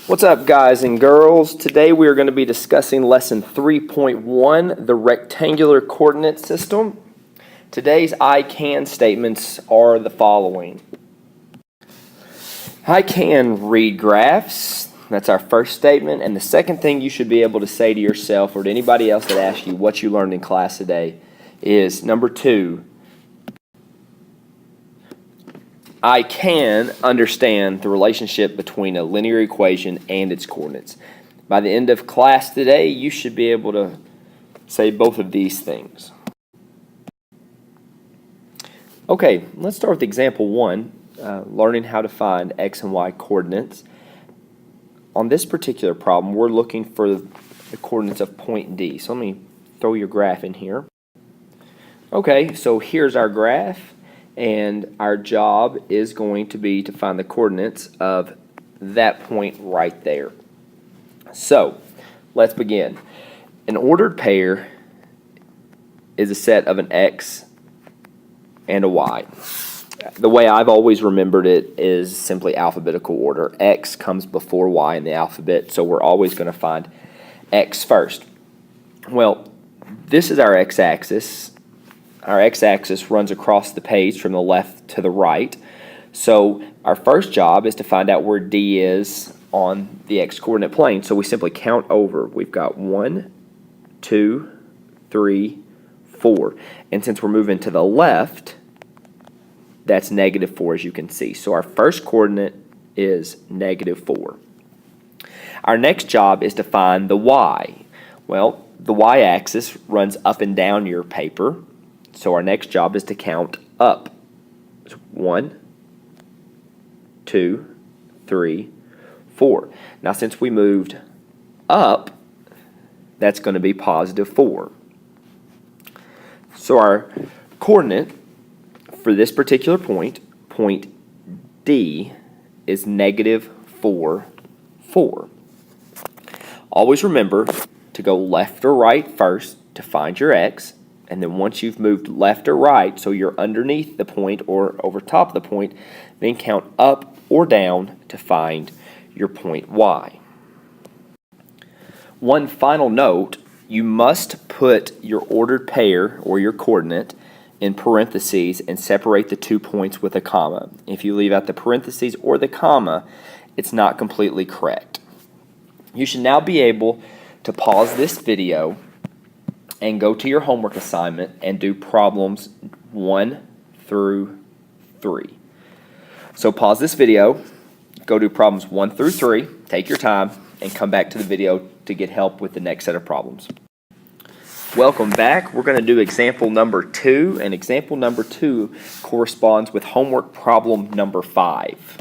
What's up, guys and girls? Today we are going to be discussing lesson 3.1, the rectangular coordinate system. Today's I can statements are the following. I can read graphs. That's our first statement. And the second thing you should be able to say to yourself or to anybody else that asks you what you learned in class today is number 2. I can understand the relationship between a linear equation and its coordinates. By the end of class today, you should be able to say both of these things. Okay, let's start with example 1, learning how to find x and y coordinates. On this particular problem, we're looking for the coordinates of point D. So let me throw your graph in here. Okay, so here's our graph. And our job is going to be to find the coordinates of that point right there. So, let's begin. An ordered pair is a set of an x and a y. The way I've always remembered it is simply alphabetical order. X comes before y in the alphabet, so we're always going to find x first. Well, this is our x-axis. Our x-axis runs across the page from the left to the right. So our first job is to find out where D is on the x-coordinate plane. So we simply count over. We've got 1, 2, 3, 4. And since we're moving to the left, that's -4 as you can see. So our first coordinate is -4. Our next job is to find the y. Well, the y-axis runs up and down your paper. So our next job is to count up. 1, 2, 3, 4. Now since we moved up, that's going to be +4. So our coordinate for this particular point, point D, is -4, 4. Always remember to go left or right first to find your x. And then once you've moved left or right, so you're underneath the point or over top of the point, then count up or down to find your point y. One final note, you must put your ordered pair or your coordinate in parentheses and separate the 2 points with a comma. If you leave out the parentheses or the comma, it's not completely correct. You should now be able to pause this video and go to your homework assignment and do problems 1 through 3. So pause this video, go do problems 1 through 3, take your time, and come back to the video to get help with the next set of problems. Welcome back. We're going to do example number 2, and example number 2 corresponds with homework problem number 5.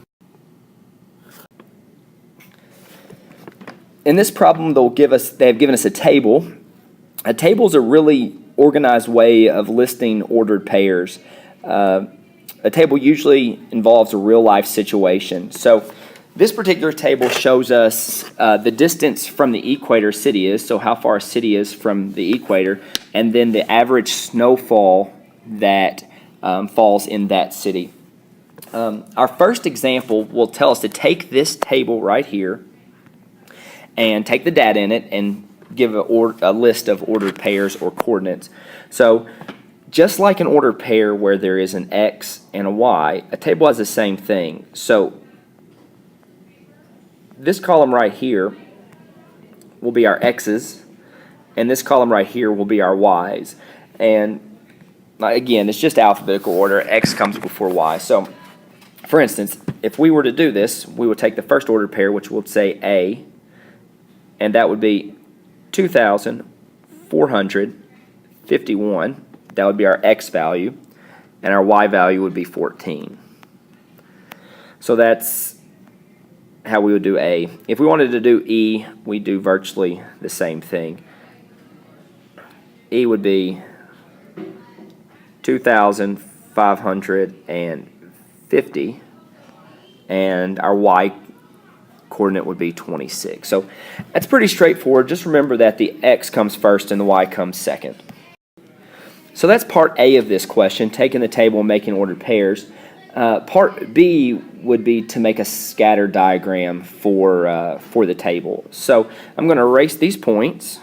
In this problem, they have given us a table. A table is a really organized way of listing ordered pairs. A table usually involves a real-life situation. So this particular table shows us the distance from the equator a city is, so how far a city is from the equator, and then the average snowfall that falls in that city. Our first example will tell us to take this table right here and take the data in it and give a list of ordered pairs or coordinates. So just like an ordered pair where there is an x and a y, a table has the same thing. So this column right here will be our x's, and this column right here will be our y's. And again, it's just alphabetical order. X comes before y. So for instance, if we were to do this, we would take the first ordered pair, which would say A, and that would be 2,451. That would be our x value, and our y value would be 14. So that's how we would do A. If we wanted to do E, we do virtually the same thing. E would be 2,550, and our y coordinate would be 26. So that's pretty straightforward. Just remember that the x comes first and the y comes second. So that's part A of this question, taking the table and making ordered pairs. Part B would be to make a scatter diagram for the table. So I'm going to erase these points,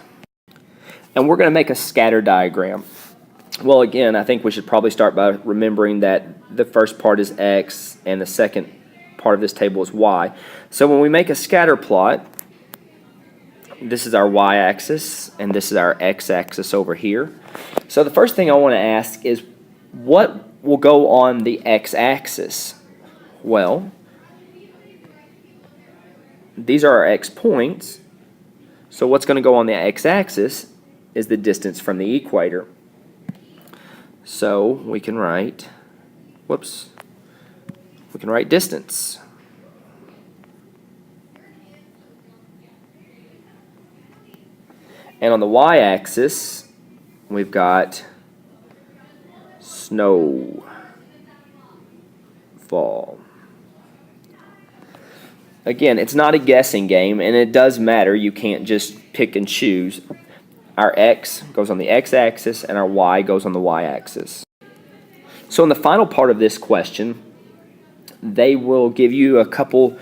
and we're going to make a scatter diagram. Well, again, I think we should probably start by remembering that the first part is x and the second part of this table is y. So when we make a scatter plot, this is our y-axis and this is our x-axis over here. So the first thing I want to ask is, what will go on the x-axis? Well, these are our x points, so what's going to go on the x-axis is the distance from the equator. So we can write, distance. And on the y-axis, we've got snowfall. Again, it's not a guessing game, and it does matter. You can't just pick and choose. Our x goes on the x-axis, and our y goes on the y-axis. So in the final part of this question, they will give you a couple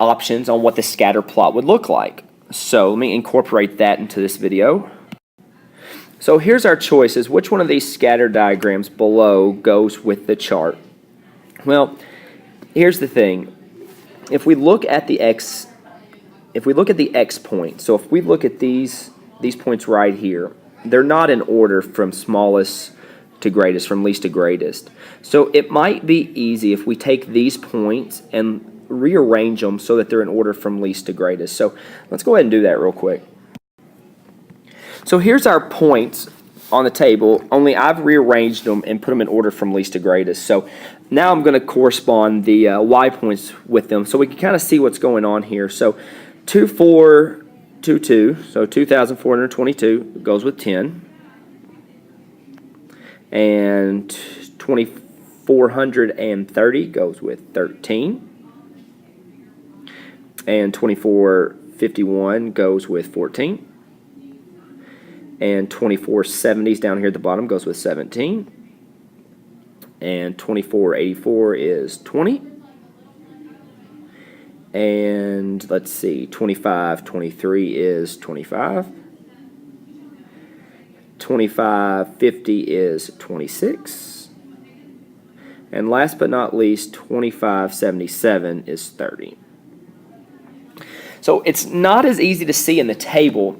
options on what the scatter plot would look like. So let me incorporate that into this video. So here's our choices. Which one of these scatter diagrams below goes with the chart? Well, here's the thing. If we look at the x point, so if we look at these points right here, they're not in order from smallest to greatest, from least to greatest. So it might be easy if we take these points and rearrange them so that they're in order from least to greatest. So let's go ahead and do that real quick. So here's our points on the table, only I've rearranged them and put them in order from least to greatest. So now I'm going to correspond the y points with them so we can kind of see what's going on here. So 2422, so 2,422 goes with 10. And 2,430 goes with 13. And 2,451 goes with 14. And 2,470 is down here at the bottom, goes with 17. And 2,484 is 20. And let's see, 2,523 is 25. 2,550 is 26. And last but not least, 2,577 is 30. So it's not as easy to see in the table,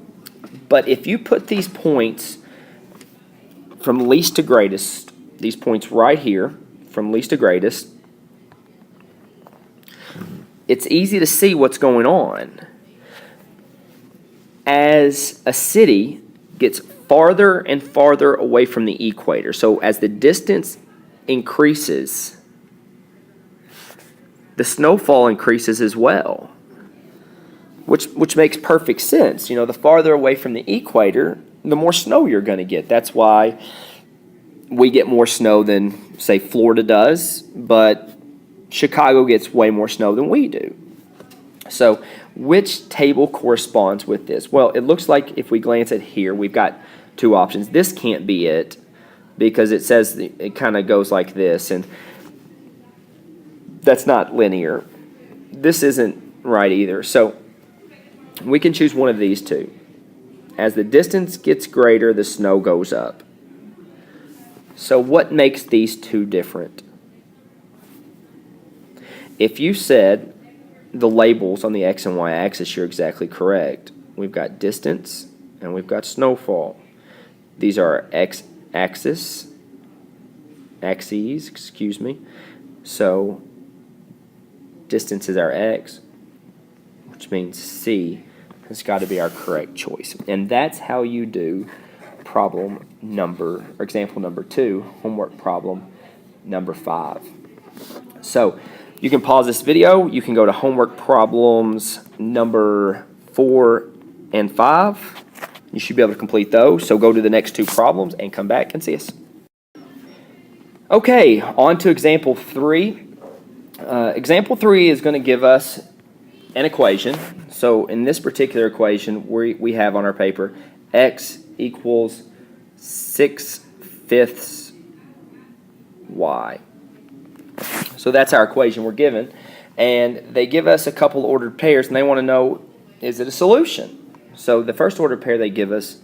but if you put these points from least to greatest, these points right here, from least to greatest, it's easy to see what's going on. As a city gets farther and farther away from the equator, so as the distance increases, the snowfall increases as well, which makes perfect sense. You know, the farther away from the equator, the more snow you're going to get. That's why we get more snow than, say, Florida does, but Chicago gets way more snow than we do. So which table corresponds with this? Well, it looks like if we glance at here, we've got two options. This can't be it because it says it kind of goes like this, and that's not linear. This isn't right either. So we can choose one of these two. As the distance gets greater, the snow goes up. So what makes these two different? If you said the labels on the x and y axis, you're exactly correct. We've got distance and we've got snowfall. These are our axes, excuse me. So distance is our x, which means C has got to be our correct choice. And that's how you do example number 2, homework problem number 5. So you can pause this video. You can go to homework problems number 4 and 5. You should be able to complete those. So go to the next 2 problems and come back and see us. Okay, on to example 3. Example 3 is going to give us an equation. So in this particular equation, we have on our paper x equals 6/5 y. So So that's our equation we're given. And they give us a couple ordered pairs, and they want to know, is it a solution? So the first ordered pair they give us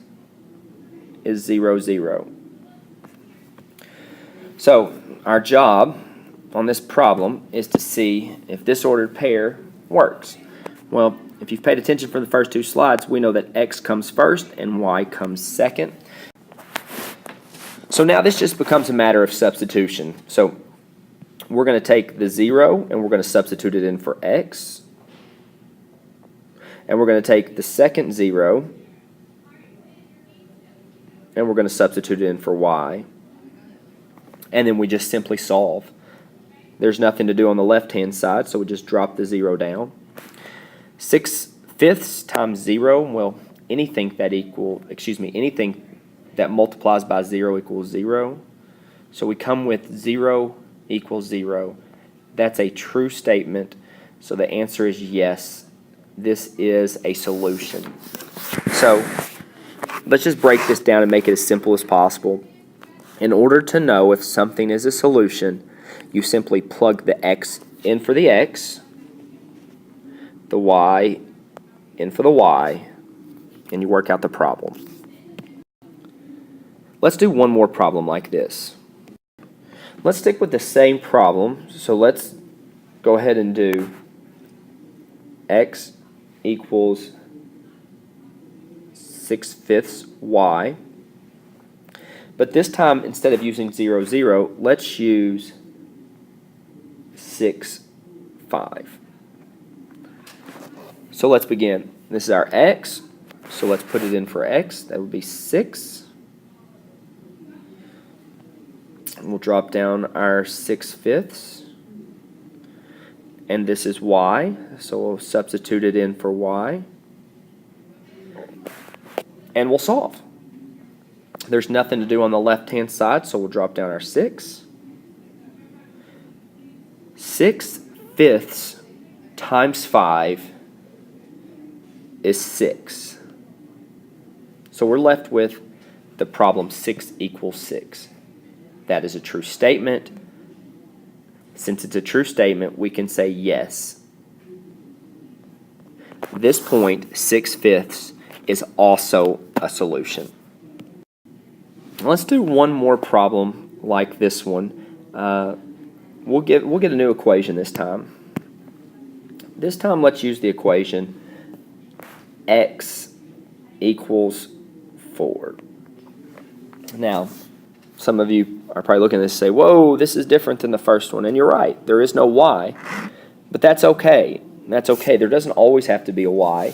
is 0, 0. So our job on this problem is to see if this ordered pair works. Well, if you've paid attention for the first two slides, we know that x comes first and y comes second. So now this just becomes a matter of substitution. So we're going to take the 0 and we're going to substitute it in for x. And we're going to take the second 0 and we're going to substitute it in for y. And then we just simply solve. There's nothing to do on the left-hand side, so we just drop the 0 down. 6/5 times 0, well, anything that multiplies by 0 equals 0. So we come with 0 equals 0. That's a true statement, so the answer is yes. This is a solution. So let's just break this down and make it as simple as possible. In order to know if something is a solution, you simply plug the x in for the x, the y in for the y, and you work out the problem. Let's do one more problem like this. Let's stick with the same problem, so let's go ahead and do x equals 6/5 y. But this time, instead of using 0, 0, let's use 6, 5. So let's begin. This is our x, so let's put it in for x. That would be 6. And we'll drop down our 6/5. And this is y, so we'll substitute it in for y. And we'll solve. There's nothing to do on the left-hand side, so we'll drop down our 6. 6/5 times 5 is 6. So we're left with the problem 6 equals 6. That is a true statement. Since it's a true statement, we can say yes. This point, 6/5, is also a solution. Let's do one more problem like this one. We'll get a new equation this time. This time, let's use the equation x equals 4. Now, some of you are probably looking at this and say, whoa, this is different than the first one. And you're right, there is no y. But that's okay. That's okay. There doesn't always have to be a y,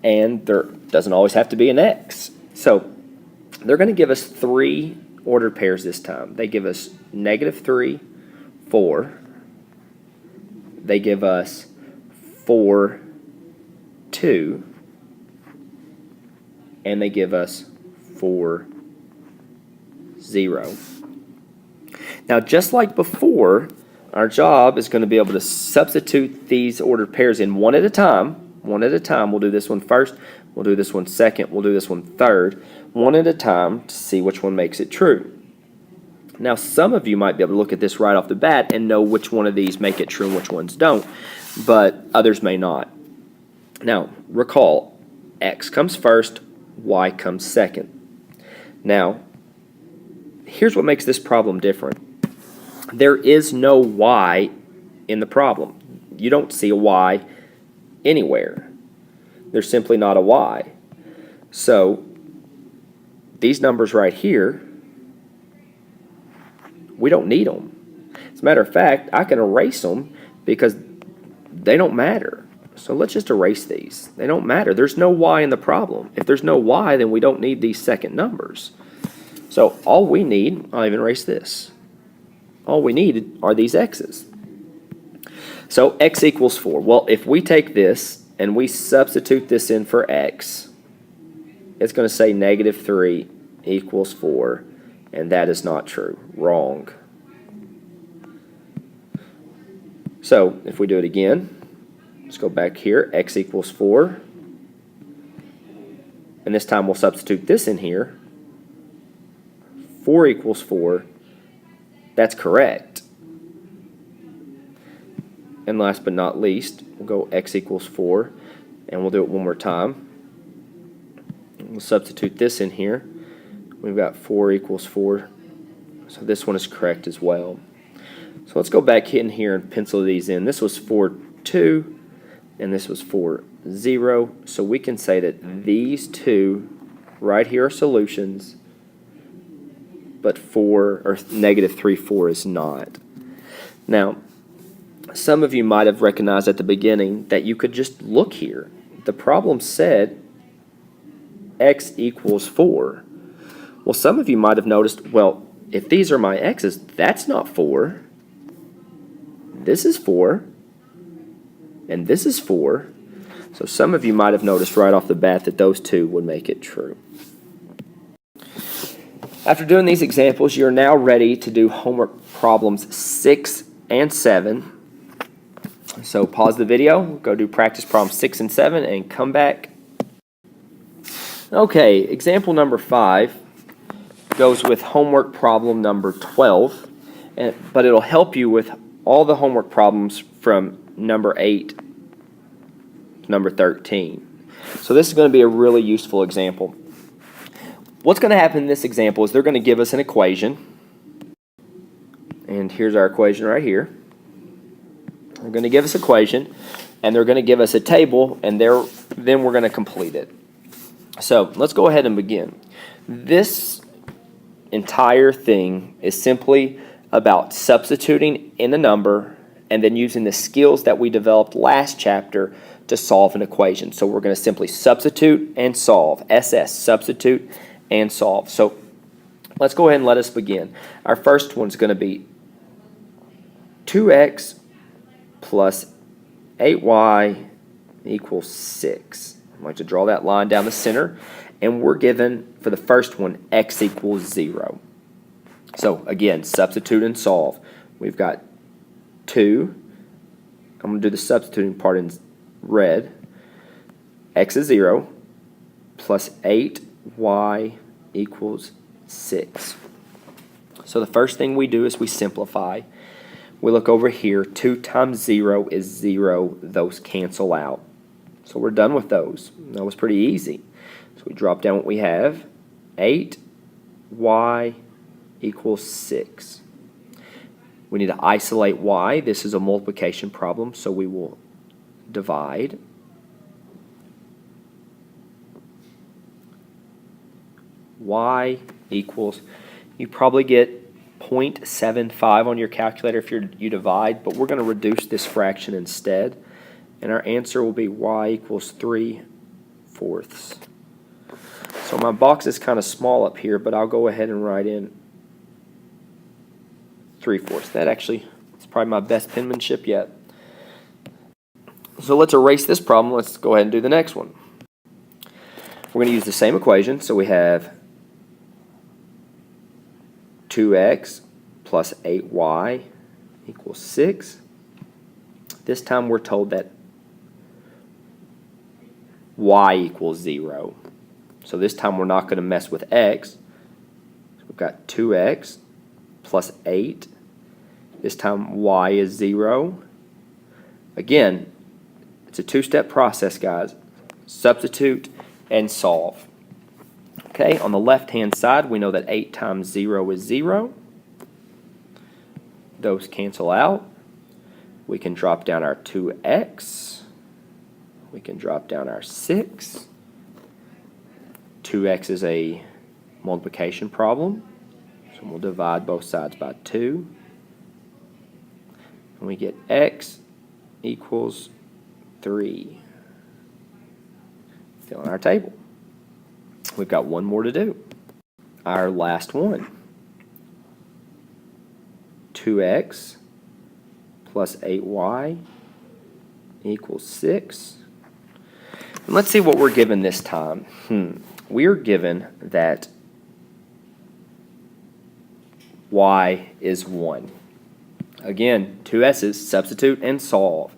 and there doesn't always have to be an x. So they're going to give us 3 ordered pairs this time. They give us -3, 4. They give us 4, 2. And they give us 4, 0. Now, just like before, our job is going to be able to substitute these ordered pairs in one at a time. One at a time. We'll do this one first. We'll do this one second. We'll do this one third. One at a time to see which one makes it true. Now, some of you might be able to look at this right off the bat and know which one of these make it true and which ones don't, but others may not. Now, recall, x comes first, y comes second. Now, here's what makes this problem different. There is no y in the problem. You don't see a y anywhere. There's simply not a y. So, these numbers right here, we don't need them. As a matter of fact, I can erase them because they don't matter. So let's just erase these. They don't matter. There's no y in the problem. If there's no y, then we don't need these second numbers. So all we need, I'll even erase this. All we need are these x's. So x equals 4. Well, if we take this and we substitute this in for x, it's going to say -3 equals 4, and that is not true. Wrong. So if we do it again, let's go back here. X equals 4. And this time we'll substitute this in here. 4 equals 4. That's correct. And last but not least, we'll go x equals 4, and we'll do it one more time. We'll substitute this in here. We've got 4 equals 4, so this one is correct as well. So let's go back in here and pencil these in. This was 4, 2, and this was 4, 0. So we can say that these two right here are solutions, but negative 3, 4 is not. Now, some of you might have recognized at the beginning that you could just look here. The problem said x equals 4. Well, some of you might have noticed, well, if these are my x's, that's not 4. This is 4. And this is 4. So some of you might have noticed right off the bat that those two would make it true. After doing these examples, you're now ready to do homework problems 6 and 7. So pause the video, go do practice problems 6 and 7, and come back. Okay, example number 5 goes with homework problem number 12, but it'll help you with all the homework problems from number 8 to number 13. So this is going to be a really useful example. What's going to happen in this example is they're going to give us an equation, and here's our equation right here. They're going to give us an equation, and they're going to give us a table, and then we're going to complete it. So let's go ahead and begin. This entire thing is simply about substituting in a number and then using the skills that we developed last chapter to solve an equation. So we're going to simply substitute and solve. SS, substitute and solve. So let's go ahead and let us begin. Our first one's going to be 2x plus 8y equals 6. I'm going to draw that line down the center, and we're given, for the first one, x equals 0. So again, substitute and solve. We've got 2. I'm going to do the substituting part in red. X is 0 plus 8y equals 6. So the first thing we do is we simplify. We look over here. 2 times 0 is 0. Those cancel out. So we're done with those. That was pretty easy. So we drop down what we have. 8y equals 6. We need to isolate y. This is a multiplication problem, so we will divide. Y equals, you probably get 0.75 on your calculator if you divide, but we're going to reduce this fraction instead. And our answer will be y equals 3/4. So my box is kind of small up here, but I'll go ahead and write in 3/4. That actually is probably my best penmanship yet. So let's erase this problem. Let's go ahead and do the next one. We're going to use the same equation. So we have 2x plus 8y equals 6. This time we're told that y equals 0. So this time we're not going to mess with x. So we've got 2x plus 8. This time y is 0. Again, it's a two-step process, guys. Substitute and solve. Okay, on the left-hand side, we know that 8 times 0 is 0. Those cancel out. We can drop down our 2x. We can drop down our 6. 2x is a multiplication problem, so we'll divide both sides by 2. And we get x equals 3. Fill in our table. We've got one more to do. Our last one. 2x plus 8y equals 6. And let's see what we're given this time. We are given that y is 1. Again, 2 s's, substitute and solve.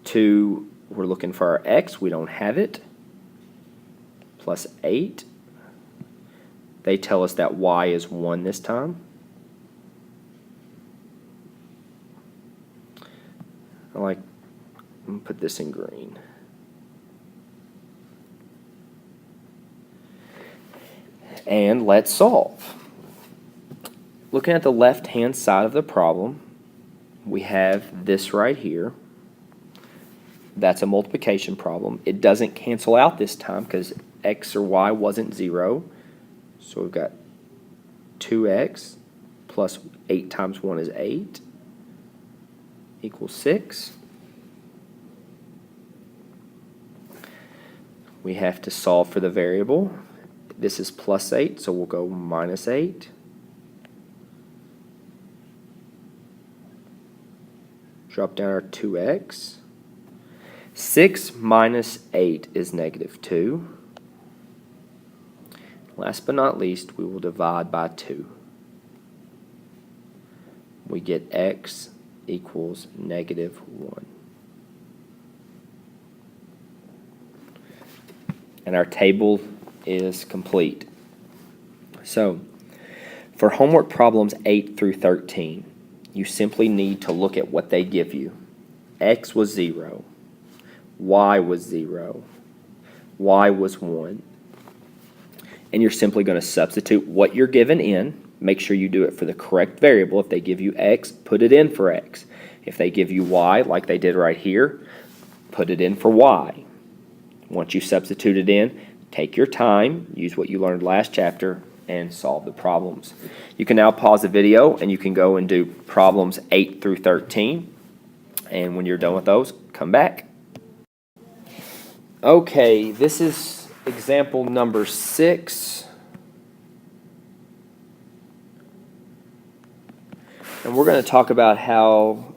2, we're looking for our x, we don't have it, plus 8. They tell us that y is 1 this time. I like Put this in green. And let's solve. Looking at the left-hand side of the problem, we have this right here. That's a multiplication problem. It doesn't cancel out this time because x or y wasn't 0. So we've got 2x plus 8 times 1 is 8 equals 6. We have to solve for the variable. This is plus 8, so we'll go minus 8. Drop down our 2x. 6 minus 8 is negative 2. Last but not least, we will divide by 2. We get x equals negative 1. And our table is complete. So, for homework problems 8 through 13, you simply need to look at what they give you. X was 0. Y was 0. Y was 1. And you're simply going to substitute what you're given in. Make sure you do it for the correct variable. If they give you x, put it in for x. If they give you y, like they did right here, put it in for y. Once you substitute it in, take your time, use what you learned last chapter, and solve the problems. You can now pause the video and you can go and do problems 8 through 13. And when you're done with those, come back. Okay, this is example number 6. And we're going to talk about how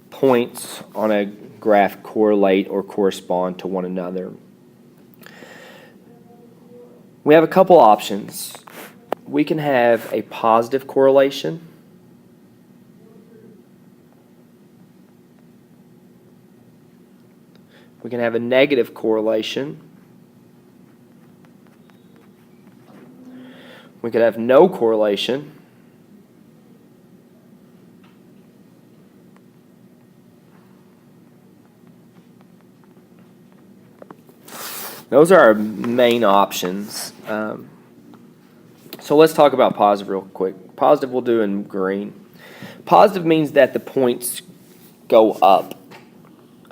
points on a graph correlate or correspond to one another. We have a couple options. We can have a positive correlation. We can have a negative correlation. We could have no correlation. Those are our main options. So let's talk about positive real quick. Positive we'll do in green. Positive means that the points go up.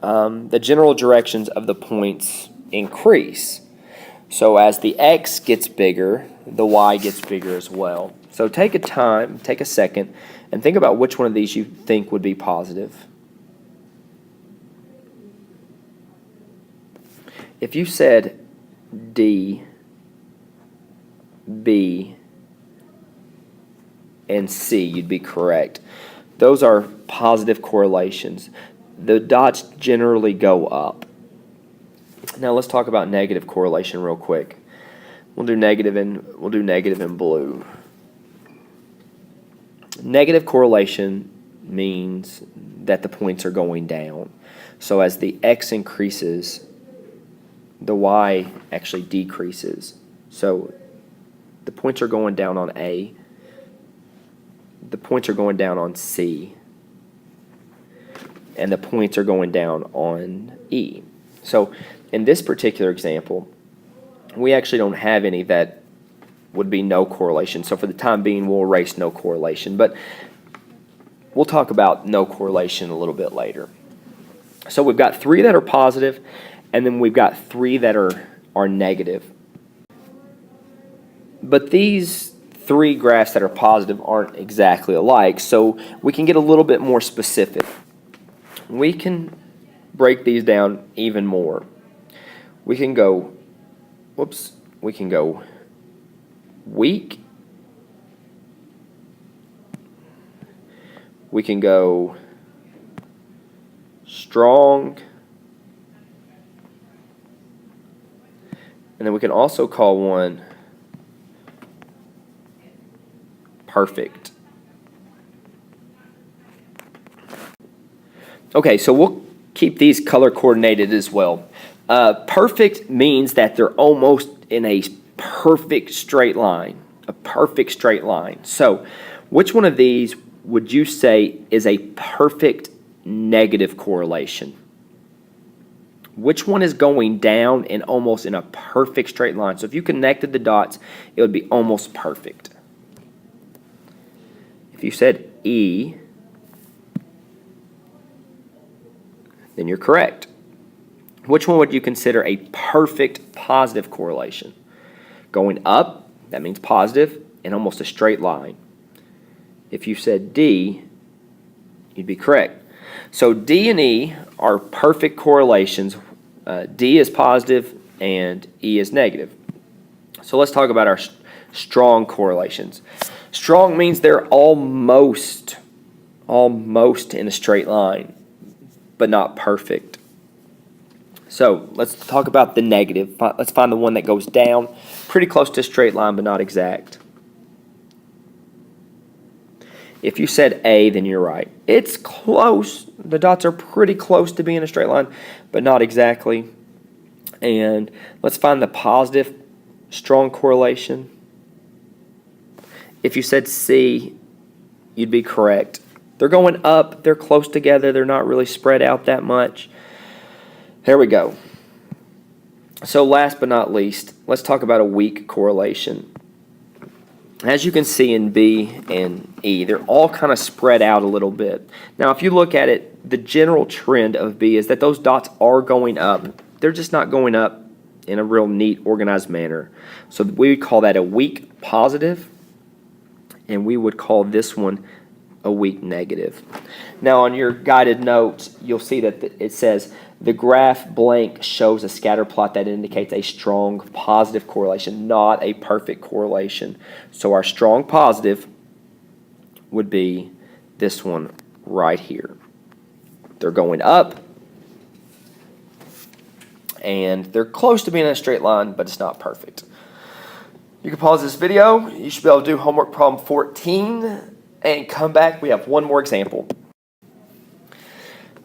The general directions of the points increase. So as the x gets bigger, the y gets bigger as well. So take a second, and think about which one of these you think would be positive. If you said D, B, and C, you'd be correct. Those are positive correlations. The dots generally go up. Now let's talk about negative correlation real quick. We'll do negative in blue. Negative correlation means that the points are going down. So as the x increases, the y actually decreases. So the points are going down on A. The points are going down on C. And the points are going down on E. So in this particular example, we actually don't have any that would be no correlation. So for the time being, we'll erase no correlation. But we'll talk about no correlation a little bit later. So we've got 3 that are positive, and then we've got 3 that are negative. But these 3 graphs that are positive aren't exactly alike, so we can get a little bit more specific. We can break these down even more. We can go weak. We can go strong. And then we can also call one perfect. Okay, so we'll keep these color coordinated as well. Perfect means that they're almost in a perfect straight line. A perfect straight line. So, which one of these would you say is a perfect negative correlation? Which one is going down and almost in a perfect straight line? So if you connected the dots, it would be almost perfect. If you said E, then you're correct. Which one would you consider a perfect positive correlation? Going up, that means positive, and almost a straight line. If you said D, you'd be correct. So D and E are perfect correlations. D is positive and E is negative. So let's talk about our strong correlations. Strong means they're almost in a straight line, but not perfect. So let's talk about the negative. Let's find the one that goes down, pretty close to a straight line, but not exact. If you said A, then you're right. It's close. The dots are pretty close to being a straight line, but not exactly. And let's find the positive strong correlation. If you said C, you'd be correct. They're going up. They're close together. They're not really spread out that much. There we go. So last but not least, let's talk about a weak correlation. As you can see in B and E, they're all kind of spread out a little bit. Now, if you look at it, the general trend of B is that those dots are going up. They're just not going up in a real neat, organized manner. So we would call that a weak positive, and we would call this one a weak negative. Now, on your guided notes, you'll see that it says the graph blank shows a scatter plot that indicates a strong positive correlation, not a perfect correlation. So our strong positive would be this one right here. They're going up, and they're close to being in a straight line, but it's not perfect. You can pause this video. You should be able to do homework problem 14 and come back. We have one more example.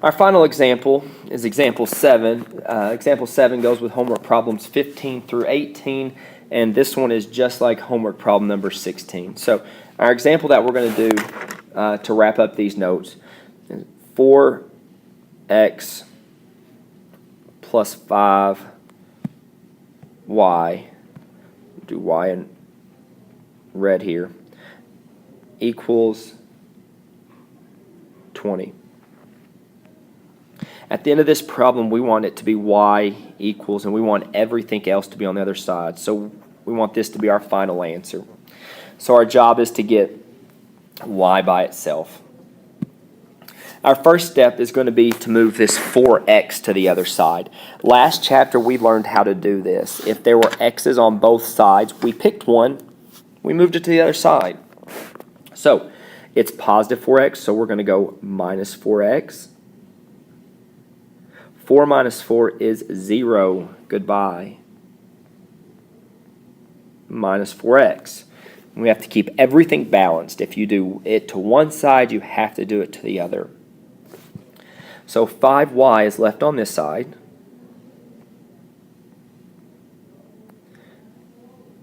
Our final example is example 7. Example 7 goes with homework problems 15 through 18, and this one is just like homework problem number 16. So our example that we're going to do to wrap up these notes is 4x plus 5y, do y in red here, equals 20. At the end of this problem, we want it to be y equals, and we want everything else to be on the other side. So we want this to be our final answer. So our job is to get y by itself. Our first step is going to be to move this 4x to the other side. Last chapter, we learned how to do this. If there were x's on both sides, we picked one, we moved it to the other side. So it's positive 4x, so we're going to go minus 4x. 4 minus 4 is 0. Goodbye. Minus 4x. We have to keep everything balanced. If you do it to one side, you have to do it to the other. So 5y is left on this side.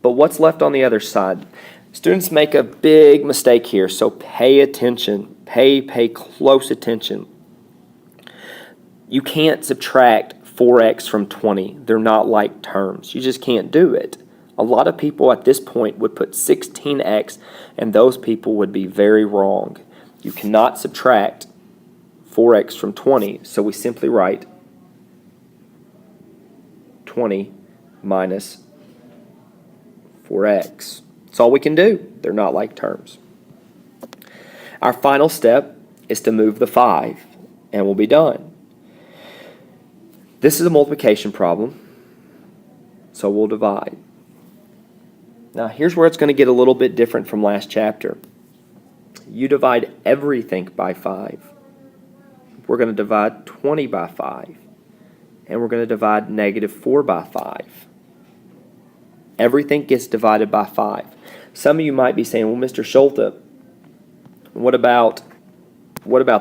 But what's left on the other side? Students make a big mistake here, so pay attention. Pay close attention. You can't subtract 4x from 20. They're not like terms. You just can't do it. A lot of people at this point would put 16x, and those people would be very wrong. You cannot subtract 4x from 20, so we simply write 20 minus 4x. That's all we can do. They're not like terms. Our final step is to move the 5, and we'll be done. This is a multiplication problem, so we'll divide. Now, here's where it's going to get a little bit different from last chapter. You divide everything by 5. We're going to divide 20 by 5, and we're going to divide negative 4 by 5. Everything gets divided by 5. Some of you might be saying, well, Mr. Schulte, what about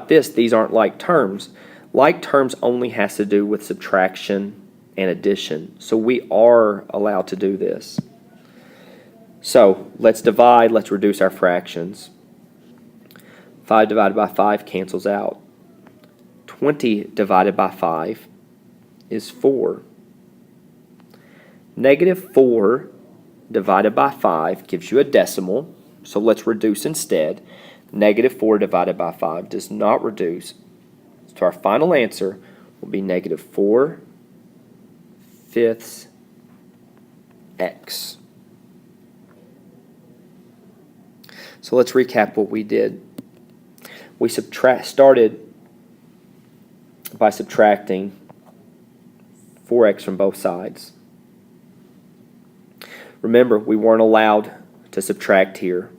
this? These aren't like terms. Like terms only has to do with subtraction and addition. So we are allowed to do this. So let's divide, let's reduce our fractions. 5 divided by 5 cancels out. 20 divided by 5 is 4. Negative 4 divided by 5 gives you a decimal, so let's reduce instead. Negative 4 divided by 5 does not reduce, so our final answer will be negative 4/5 x. So let's recap what we did. We started by subtracting 4x from both sides. Remember, we weren't allowed to subtract here,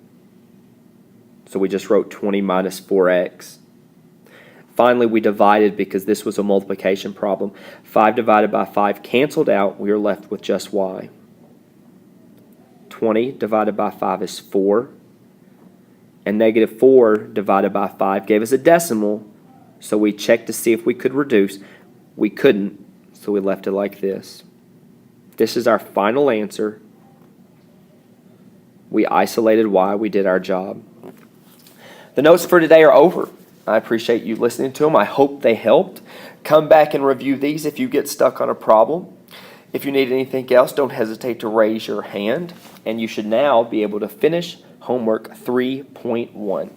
so we just wrote 20 minus 4x. Finally, we divided because this was a multiplication problem. 5 divided by 5 canceled out. We are left with just y. 20 divided by 5 is 4. And negative 4 divided by 5 gave us a decimal, so we checked to see if we could reduce. We couldn't, so we left it like this. This is our final answer. We isolated y. We did our job. The notes for today are over. I appreciate you listening to them. I hope they helped. Come back and review these if you get stuck on a problem. If you need anything else, don't hesitate to raise your hand. And you should now be able to finish homework 3.1.